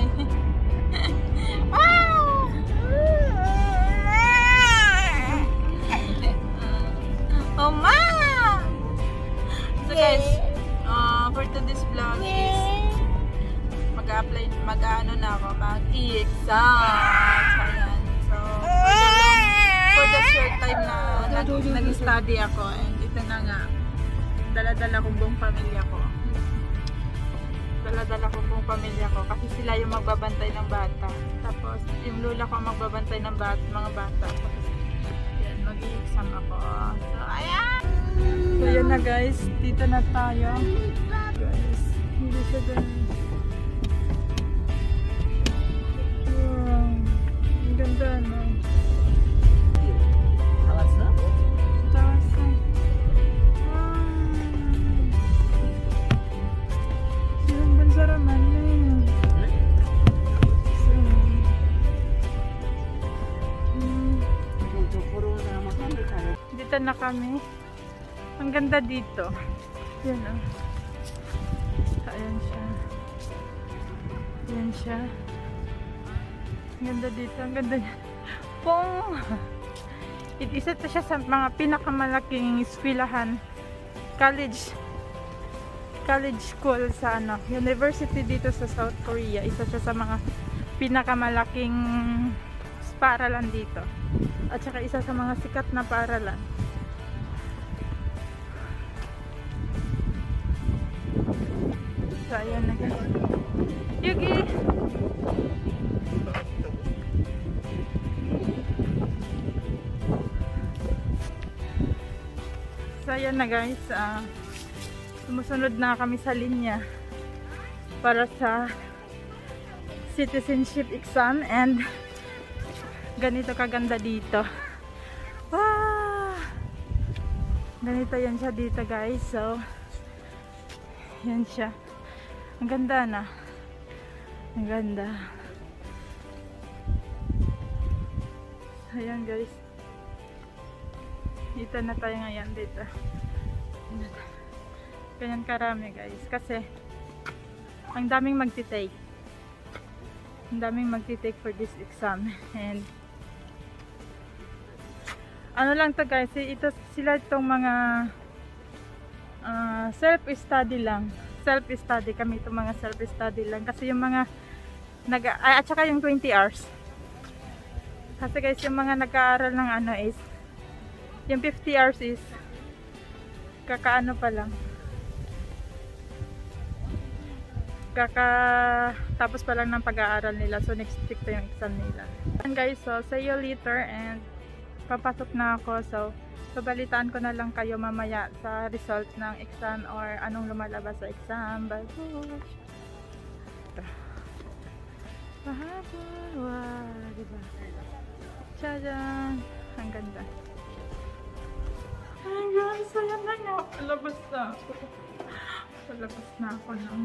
Hi. Wow! Oh ma! So guys, for today's vlog is mag-apply, mag-ano na ako, mag-e-exam. So ayan. So for the short time na nag-study ako, and ito na nga, dala-dala ko buong pamilya ko. Dala-dala ko buong pamilya ko kasi sila yung magbabantay ng bata. Tapos yung lola ko magbabantay ng mga bata. Tapos yan, mag-i-exam ako. So ayan! So yun na guys, dito na tayo. Guys, hindi siya dun. Wow, ang ganda no? Tawas na? Tawas na. Silang bansaraman na yun. Dito na kami. Ang ganda dito. Yan o. Ayan siya. Ayan siya. Ang ganda dito. Ang ganda niya. Pong! Isa to siya sa mga pinakamalaking eskwelahan. College school sa university dito sa South Korea. Isa siya sa mga pinakamalaking paaralan dito. At saka isa sa mga sikat na paaralan. So, ayan na guys. Yugi! So, ayan na guys. Sumusunod na kami sa linya para sa citizenship exam, and ganito kaganda dito. Wow! Ganito yan siya dito guys. So, yan siya. Ang ganda na. Ang ganda. Ayan guys. Dito na tayo ngayon dito. Ganyan karami guys. Kasi ang daming magtitake. Ang daming magtitake for this exam. And ano lang to guys. Sila itong mga self-study lang. Self-study kami, itong mga self-study lang kasi yung mga at saka yung 20 hours kasi guys yung mga nag-aaral ng is yung 50 hours is kakaano pa lang, tapos pa lang ng pag-aaral nila. So next week to yung exam nila. And guys, so see you later, and papasok na ako. So babalitaan ko na lang kayo mamaya sa result ng exam or anong lumalabas sa exam. Bye. Wow, diba? Tchajan! Ang ganda. Ay guys, ayan na nga. Palabas na ako. Palabas na ako ng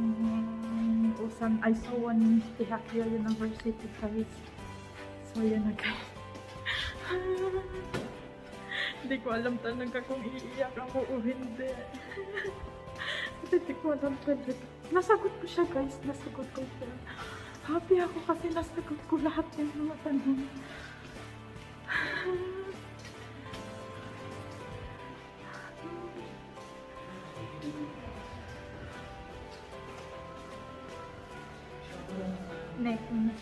Busan Aisawan Tihakya University guys. So ayan na guys. Hindi ko alam talaga kung iiyak ako o hindi. Hindi ko alam talaga. Nasagot ko siya guys. Nasagot ko siya. Happy ako kasi nasagot ko lahat yung mga tanong. Next, muna.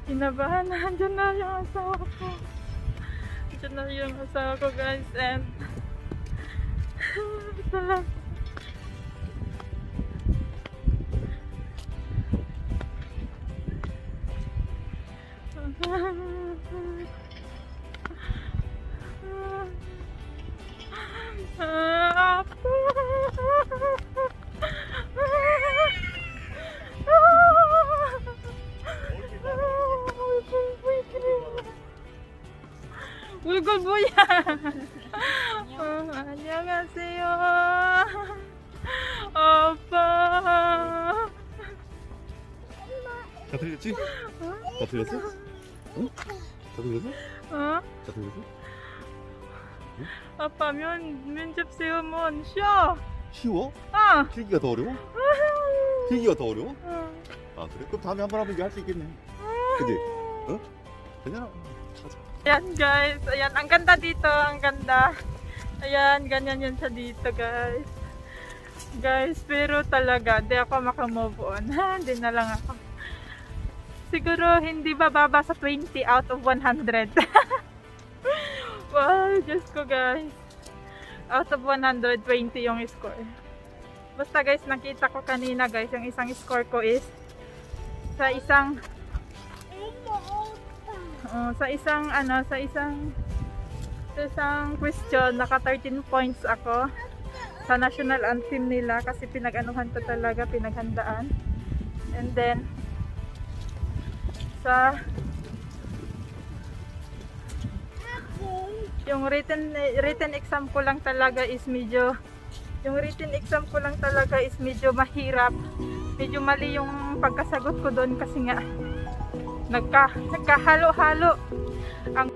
Kinabahan na, andyan na yung asawa ko. Andyan na yung asawa ko guys, and salamat. Bulgul buya. 안녕하세요. 오빠. 다 들렸지? 다 들렸어? 응? 다 들렸어? 어? 다 들렸어? 아빠 면접 시험은 쉬워. 쉬워? 어. 필기가 더 어려워? 필기가 더 어려워? 아 그래? 그럼 다음에 한 번 하면 이제 할 수 있겠네. 그지? 어? 괜찮아. 가자. Ayan guys, ayan, ang ganda dito, ang ganda. Ayan, ganyan yun sa dito guys. Guys, pero talaga, di ako makamove on. Hindi na lang ako. Siguro hindi bababa sa 20 out of 100. Wow, Diyos ko guys. Out of 120 yung score. Basta guys, nakita ko kanina guys, yung isang score ko is sa isang sa isang question, naka 13 points ako sa national anthem nila kasi pinag-anuhan to talaga, pinaghandaan. And then sa yung written exam ko lang talaga is medyo mahirap. Medyo mali yung pagkasagot ko doon kasi nga nagkahalo-halo ang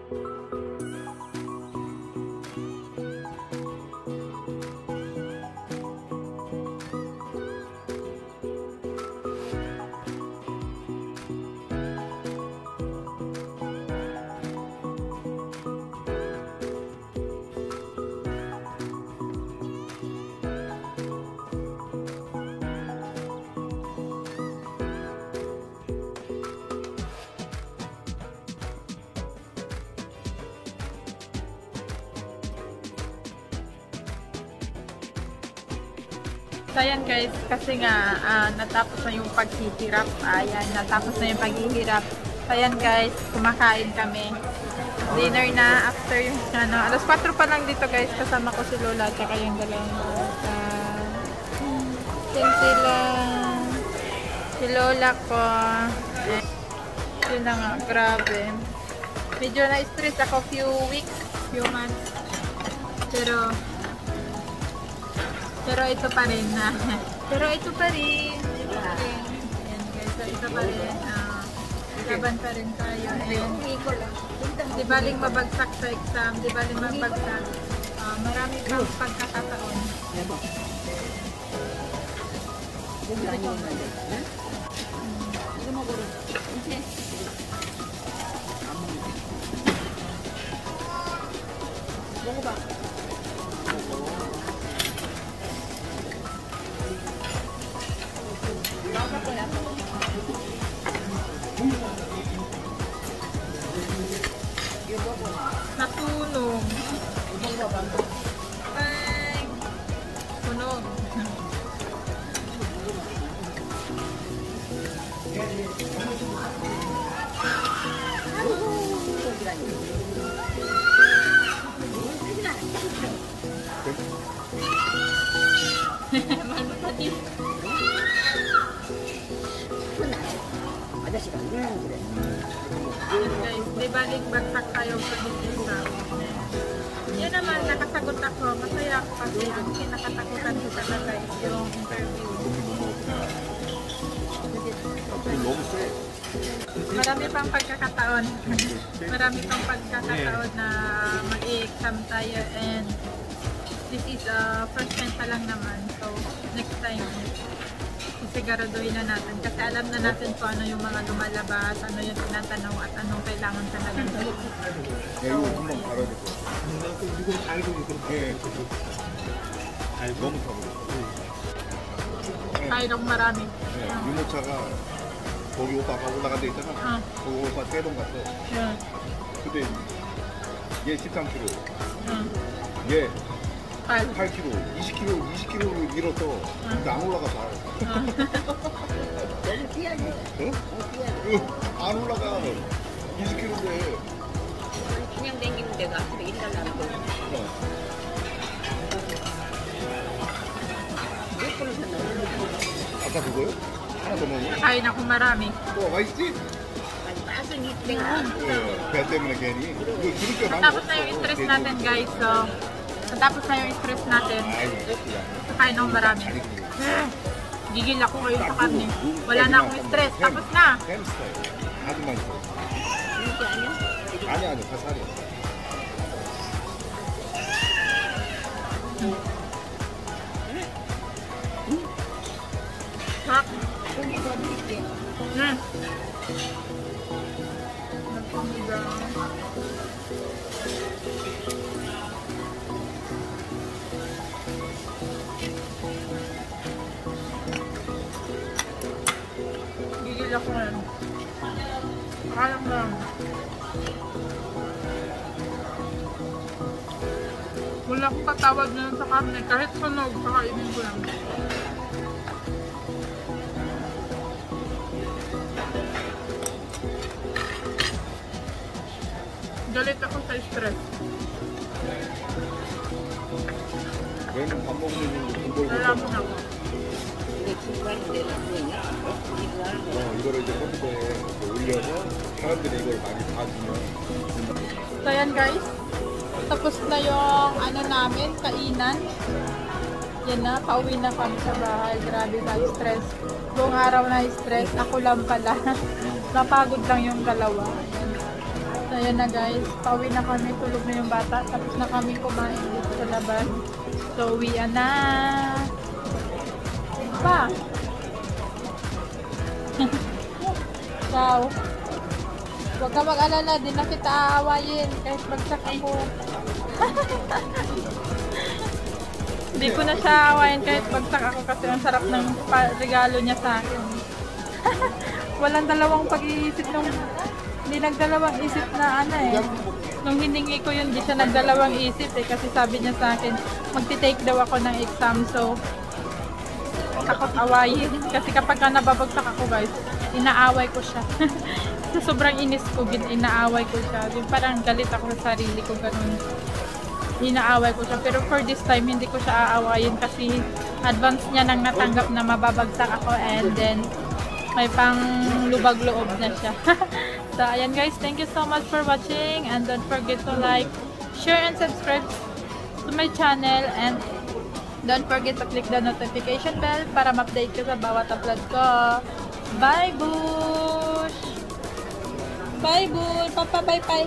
So ayan guys, kasi nga natapos na yung paghihirap. Ayan, natapos na yung paghihirap. So ayan guys, kumakain kami. Dinner na after yung alas 4 pa lang dito guys. Kasama ko si Lola at saka yung dalawang sila. Si Lola ko. Yun na nga, grabe. Medyo na-stress ako few months. Pero ito pa rin na. Ayan guys, so ito pa rin. Laban pa rin tayo. Di baling mabagsak sa exam, di baling mabagsak. Marami pang pagkakataon. Natunog. Ay, tunog. Guys, di balik bagsak tayo sa exam. Yun naman, nakasagot ako. Masaya ako kasi ang kinakatakutan ko talaga is yung interview. Marami pang pagkakataon. Marami pang pagkakataon na mag-i-exam tayo and this is first time pa lang naman. So, next time siguraduhin na natin kasi alam na natin kung ano yung mga lumalabas, ano yung tinatanong at anong kailangan talaga. Tayrong marami. 유모차가 거기 오빠 아까 올라간 데 있잖아. 거기 오빠 세동 갔어. 근데 얘 13kg, 얘 8kg, 20kg를 밀었어. 근데 안 올라가 잘. 너무 뛰어야지. 응? 안 올라가. 20kg인데. 그냥 댕기면 내가 앞으로 일달라는 거. 몇 번을 샀나? 아까 그거요? 하나 더 먹어? Kain ako marami. 맛있지? 아니 맛은 있대가. 배 때문에 괜히. 이거 기름져 Natapos na yung stress natin guys. So, natapos na yung stress natin. 아이고, Kain ako marami. Gigil ako ngayon sa karne. Wala na akong stress. Tapos na. 햄스터예요. 아주 맛있어. 이게 아니야? 아니, 다 살이야. Sarap. 고기 더 드릴게. Gigil ako ngayon. Akala ko lang. Wala akong katawad na sa karne. Kahit sunog, kakainin ko lang. Galit ako sa stress. 얘는 밥 먹는 돈 벌고. Nalaman ako. 이거 친구한테 그거냐? 이거 하는 거. 이거를 이제 컴퓨터에 올려서 사람들이 이걸 많이 봐주면 So yan guys, tapos na yung ano namin, kainan. Yan na, pauwi na kami sa bahay. Grabe na stress. Buong araw na stress, ako lang pala. Napagod lang yung dalawa. Yan. So yan na guys, pauwi na kami, tulog na yung bata. Tapos na kami kumain dito sa labas. So uwian na. Pa! Wow! Huwag ka mag-alala, di na kita aawayin kahit bagsak ako. Hindi ko na siya aawayin kahit bagsak ako kasi ang sarap ng regalo niya sa akin. Walang dalawang pag-iisip nung hindi nagdalawang isip na ano eh. Nung hiningi ko yun, di siya nagdalawang isip eh kasi sabi niya sa akin, magti-take daw ako ng exam so takot awayin. Kasi kapag ka nababagsak ako guys, inaaway ko siya. Sa sobrang inis ko, inaaway ko siya. Yung parang galit ako sa sarili ko, ganun. Inaaway ko siya. Pero for this time, hindi ko siya aawayin kasi advance niya nang natanggap na mababagsak ako and then may pang lubag loob na siya. So, ayan guys, thank you so much for watching and don't forget to like, share, and subscribe to my channel and don't forget to click the notification bell para ma-update ka sa bawat upload ko. Bye, Bush! Bye, Bull! Papa, bye-bye!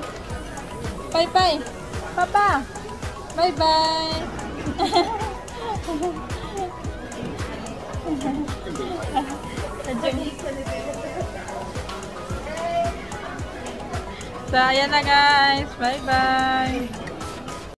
Bye-bye! Papa! Bye-bye! So, ayan na guys. Bye-bye!